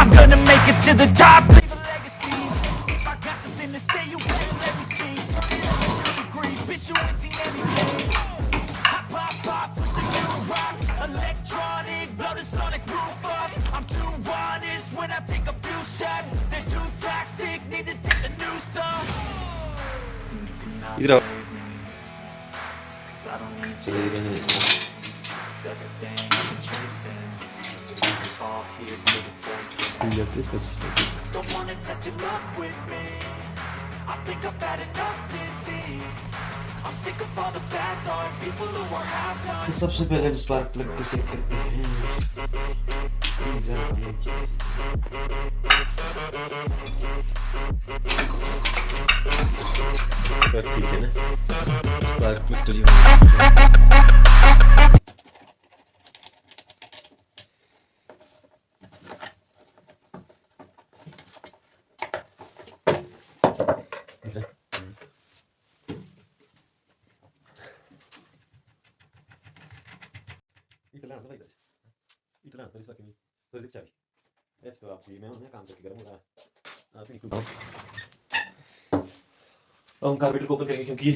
I'm gonna make it to the top. Leave a legacy. If I got something to say, you better let me speak. Turn it up to 1 degree, bitch, you ain't seen anything. I pop off with the new rock, electronic, blow the sonic roof up. I'm too honest when I take a few shots. They're too toxic, need to take the new song. You cannot save me, 'cause I don't need to. It's everything I've been chasing. We're all here for the taking. Don't wanna test your luck with me. I think I've had enough disease. I'm sick of all the bad thoughts, people who are half done. तो सबसे पहले हम spark plug को check करते हैं। ठीक है ना, स्पार्क प्लग तो हम कार्बेटर को ओपन करेंगे क्योंकि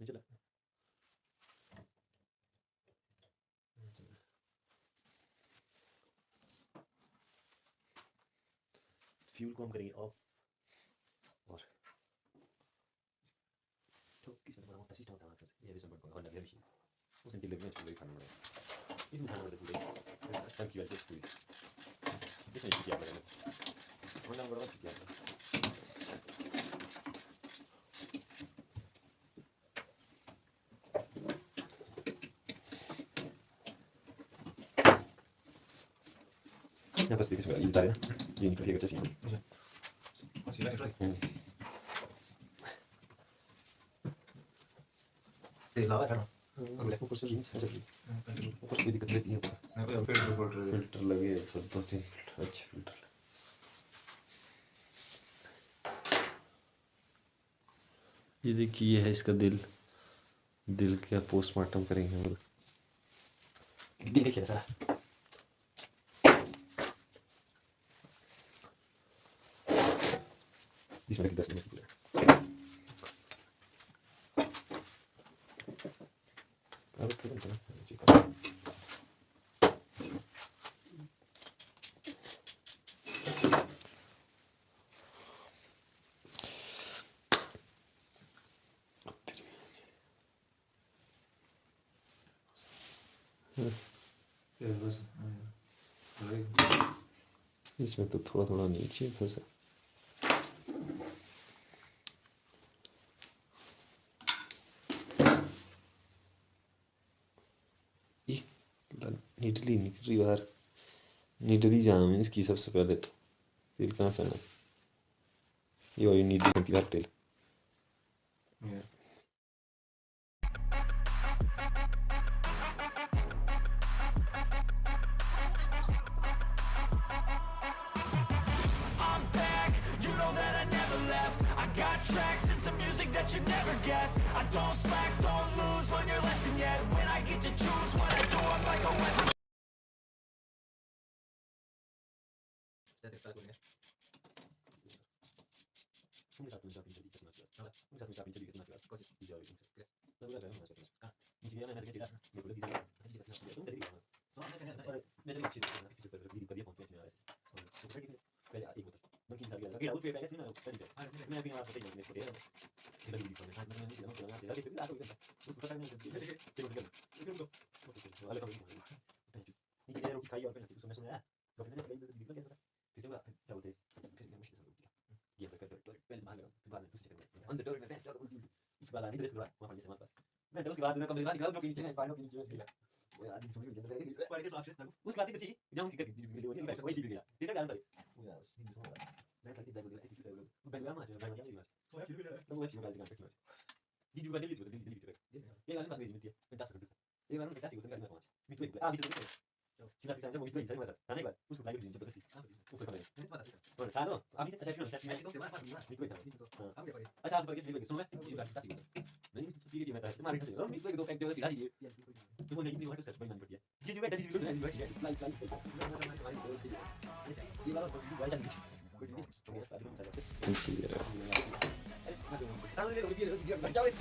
नहीं चला। फ्यूल को हम करेंगे ऑफ और तो किसी ने मोटा सिस्टम था एक्सेस ये भी सब को होना भी उस दिन लगने चाहिए खाने में इसमें खाना में पूरे टंकी वाले पूरी इसमें क्या करेंगे होना बड़ा क्या यहाँ बस देखिए इसमें इधर है ये निकलेगा जैसे ही अच्छा ते लावा था ना अगले ऊपर से रिंग्स है जल्दी ऊपर से दिक्कत रहती है मैं कोई फिल्टर लगे तो दो तीन अच्छा फिल्टर ये देखिए ये है इसका दिल का पोस्टमार्टम करेंगे हम लोग दिल देखिए सर इसमें 10 मिनट पूरा अब तो बनता है इसमें तो थोड़ा नीचे फंसा नीडली निकली बाहर नीडली जाम है इसकी सबसे पहले तो तेल कहाँ से आना ये नीडली बनती है तेल I'm back, you know that I never left. I got tracks and some music that but you never guess. I don't slack, don't lose, learn your lesson yet. When I get to choose what I do, I'm like a weapon. Jadi kalau punya. Ini satu jam pinjam dikit mas. Apa? Ini satu jam pinjam dikit mas. Kau sih. Hijau itu. Lalu ada yang mas. Ah, di sini ada nanti kita. Dia boleh bisa. Nanti kita lihat. Itu dari mana? Soalnya kan ada. Nanti kita bisa berdiri dia konten ya. Untuk kita kayak itu. Mungkin lagi lagi lalu PPS ini aku tadi. Ini aku yang apa ini dia. Kita lagi di sana. Nanti kita mau jalan lagi itu aku kan. Terus kita kan itu. Itu. Ada kalau ini. Ini dia rugi kayu apa nanti semuanya. Kalau ini sekali itu di mana kan. Itu enggak tahu deh. Kita mesti sama dia. Dia berkata mahal. Terbang itu sih. Anda dorong event jauh dulu. Sebalah ini terus apa aja sama pas. Nah, terus kita kembali lagi kalau ini jangan final ini juga. Ya, ada semua juga jadi. Balik ke option tahu. Us berarti sih. Jangan kita di video ini baik sih dia. Dia kan tadi. Ya, ini semua. Nah, tadi dia bilang itu dulu. Bukan lama aja, banyak yang mas. Oh, ya juga. Kamu web juga dengan teknologi. Di juga dia juga. Dia kan pakai dia. Pentas terus. Dia kan kita sih kan mas. Itu gitu. Sila kita mau itu mas. Aneh banget. Us lagi di cepat sih. Oke, kalau ini. Oh, sano. Abi saya kira saya Itu cuma apa gimana? itu. Kamu dia pakai. Asal sebagai sendiri semua juga kita sih. Nah, ini tuh dia meta. Kemarin kan. Oh, itu itu efek dia sih. Iya, itu. Cuma lagi ini waktu saya main dia. Dia juga dari dulu juga dia lain. Di bawah itu banyak di sini. Anjir. Tahu dia lebih dia berjauh.